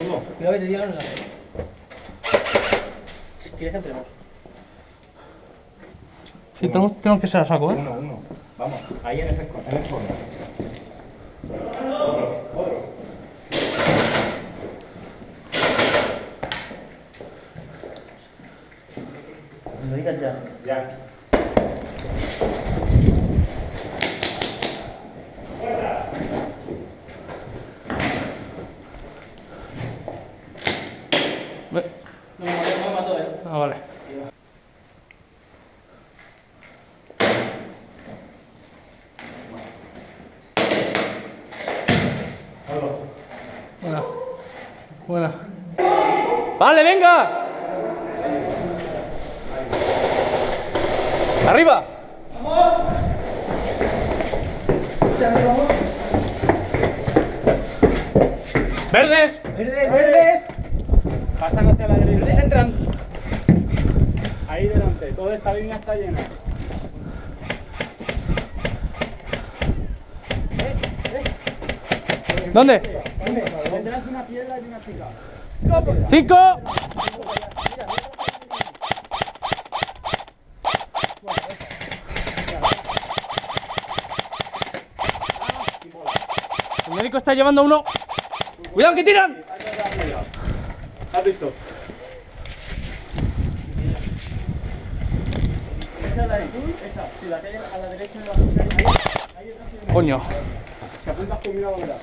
Cuidado que te digan en la... ¿Quieres que entremos? Sí, tenemos que ser a saco, ¿eh? Uno. Vamos, ahí en ese fondo. Otro. ¿Me digas ya? Ya. No me mató, Ah, vale. Buena. ¡Vale, venga! ¡Arriba! ¡Vamos! ¡Verdes! ¡Verdes! Pasan hacia la derecha. ¡Verdes entran! Ahí delante, toda esta línea está llena. ¿Dónde? Detrás de una piedra y una chica. 5. El médico está llevando uno. ¡Cuidado que tiran! ¿Has visto? Esa es la de tú, esa. Si la que hay a la derecha de la montaña, ahí detrás. Coño. Si apuntas conmigo, lo verás.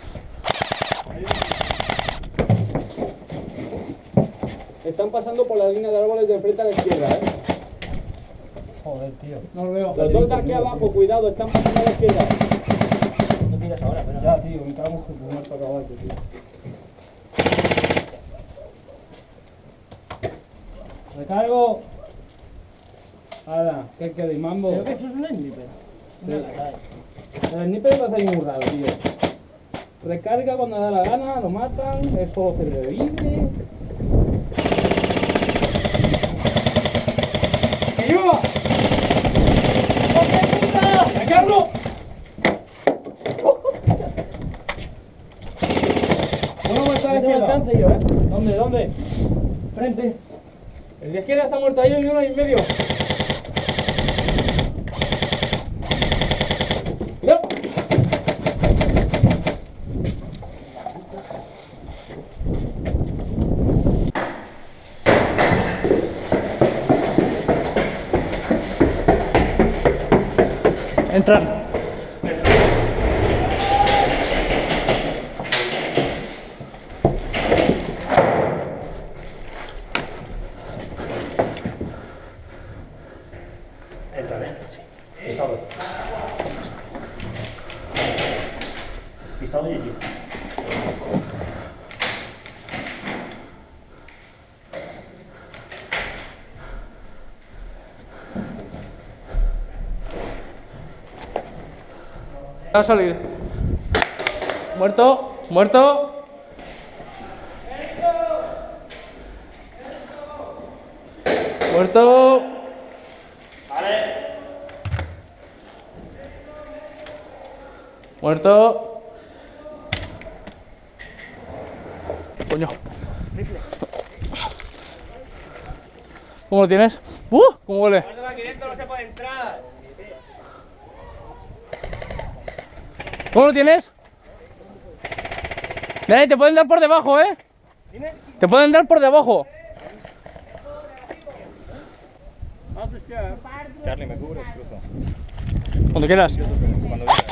Están pasando por la línea de árboles de enfrente a la izquierda, ¿eh? Joder, tío. No lo veo. Los dos de aquí abajo, cuidado, están pasando a la izquierda. No tiras ahora, pero... Ya, tío, me cago en tu muerto caballo, tío. Recargo. Ahora, ¿qué queda? ¿Y mambo? Creo que eso es un sniper. El sniper va a salir muy raro, tío. Recarga cuando da la gana, lo matan, es solo se revive. ¡Que lleva! ¡Recargo! Uno muerto a la izquierda. Alcance yo, ¿eh? ¿Dónde? Frente. El de izquierda está muerto ahí y uno ahí en medio. ¡No! Entran. Entra, ¿eh? Sí. Pistado. Pistado y allí. Va a salir. Muerto. Muerto. Muerto. Muerto. Coño. ¿Cómo lo tienes? ¿Cómo huele? Aquí dentro no se puede entrar. ¿Cómo lo tienes? Dale, te pueden dar por debajo, ¿eh? Te pueden dar por debajo. Charlie, me cubres, cruzo. Cuando quieras. Cuando veas.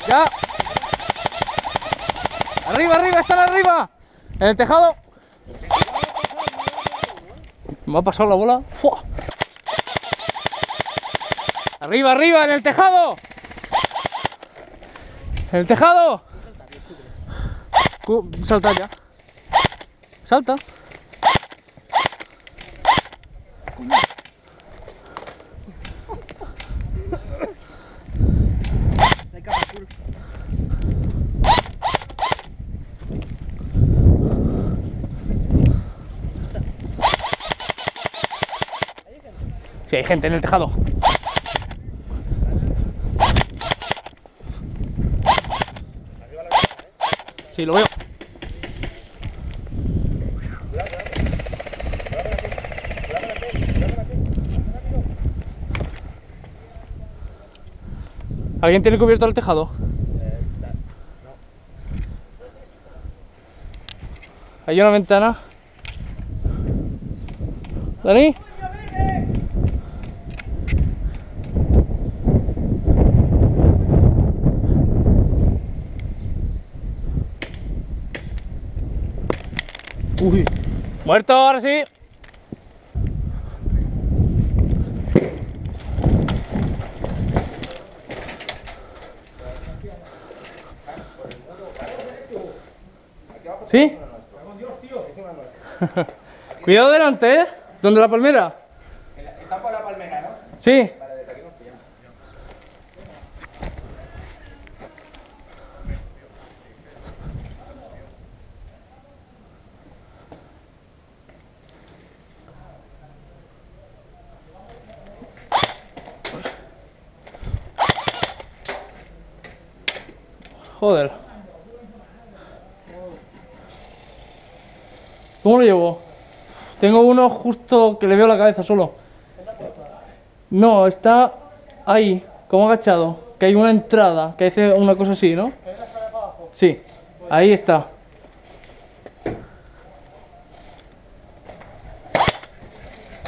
¡Ya! ¡Arriba, están arriba! En el tejado. Me ha pasado la bola. ¡Fua! ¡Arriba, en el tejado! ¡En el tejado! Salta ya. Salta. Sí, hay gente en el tejado. Sí, lo veo. ¿Alguien tiene cubierto el tejado? Hay una ventana. ¿Dani? Uy, muerto, ahora sí. ¿Sí? Cuidado delante, ¿eh? ¿Dónde la palmera? Está por la palmera, ¿no? Sí. Vale, desde aquí no se llama. Joder. ¿Cómo lo llevo? Tengo uno justo que le veo la cabeza solo. No, está ahí, como agachado. Que hay una entrada, que hace una cosa así, ¿no? Sí, ahí está.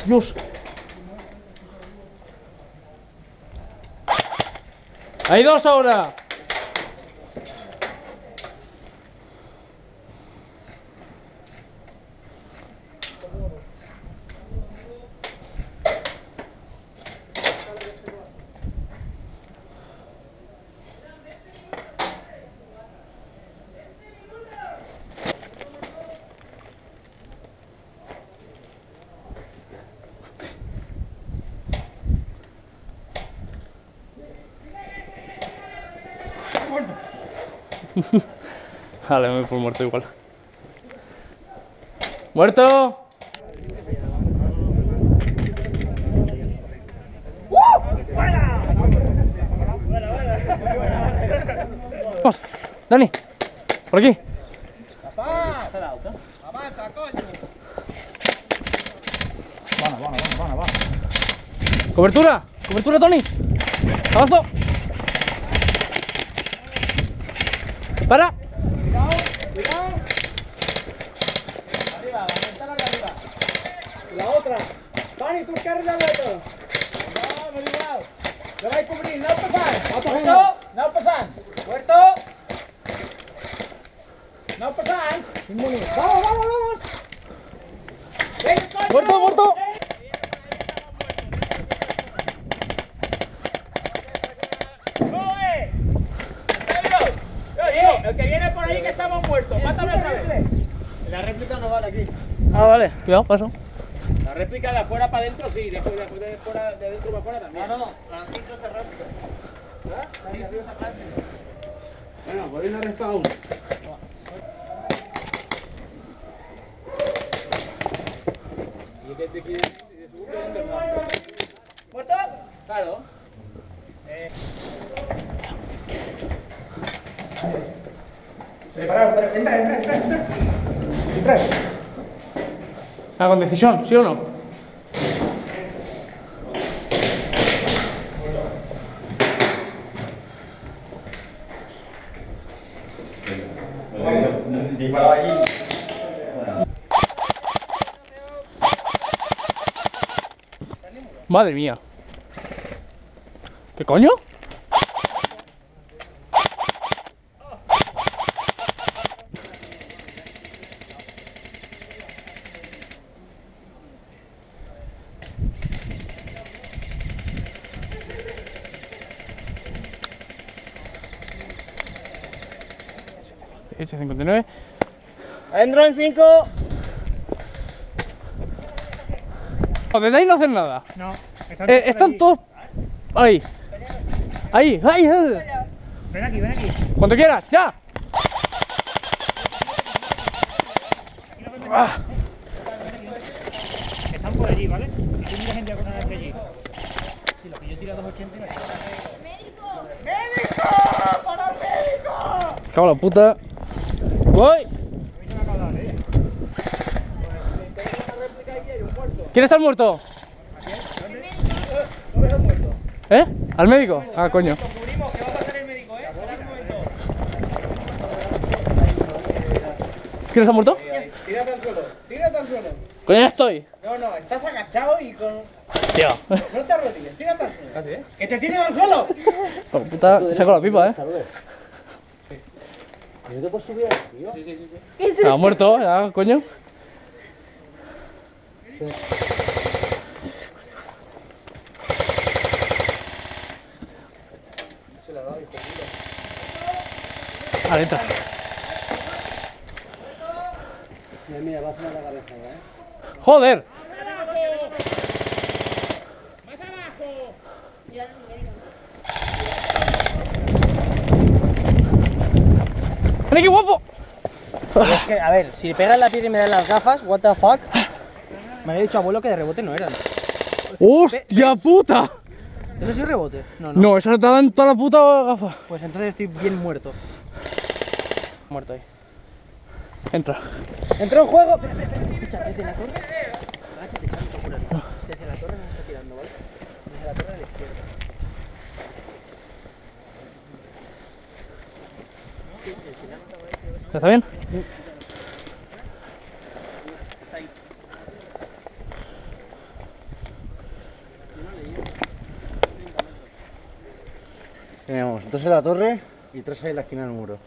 Dios. Hay dos ahora. Vale, me voy por muerto igual. ¡Muerto! Vamos, Dani, por aquí. Cobertura, cobertura, Tony. Avanzo. Para. Cuidado, cuidado. Arriba, la ventana de arriba. La otra. Dani, tú cargas la otra. No, me igual. Lo vais a cubrir, no pasar. Muerto, no pasar. Muerto. No pasar. Vamos, vamos, vamos. Muerto, muerto. El que viene por ahí que estamos muertos. Mátame otra vez. La réplica no vale aquí. Ah, vale, cuidado, paso. La réplica de afuera para adentro sí, después de fuera, de adentro para afuera también. No, la cinta se réplica. La cinta se réplica. Bueno, podéis la respawn. Y de segundo ¿muerto? Claro. Preparado, entra. Ah, con decisión, ¿sí o no? Disparaba allí. Madre mía. ¿Qué coño? $8.59. Adentro en 5. Desde ahí no hacen nada. No. Están todos ahí. Ahí. Ven aquí. Cuando quieras, ya. Están por allí, ¿vale? Y tú miras gente con una de allí. Si lo que yo tiro a 280 y me ¡Médico! ¡Para el médico! Cago en la puta. Voy. ¿Quién está muerto? ¿No ves al muerto? ¿Eh? ¿Al médico? Ah, coño. Cubrimos que ¿Quién se ha muerto? Tírate al suelo, tírate al suelo. Coño, ya estoy. No, estás agachado y con... Tío. No te arrodilles, tírate al suelo. ¿Casi, ¡Que te tiren al suelo! Oh, puta, saco la pipa, ¿No te puedes subir aquí, tío? ¿Qué es Estaba eso? muerto, ya, coño. Vale, entra. Mira, va a sonar la cabeza, ¡Joder! ¡Mira qué guapo! Es que, a ver, si le pegas la piedra y me dan las gafas, what the fuck. Me había dicho abuelo que de rebote no eran. ¡Hostia puta! ¿Eso sí es rebote? No, no. No, eso no te dan toda la puta gafa. Pues entonces estoy bien muerto. Muerto ahí. Entra. ¡Entró en juego! Espera, escucha, desde la torre. Agáchate, chaval, apúrate. Desde la torre me está tirando, ¿vale? Desde la torre de la izquierda. ¿Está bien? Tenemos dos en la torre y tres ahí en la esquina del muro.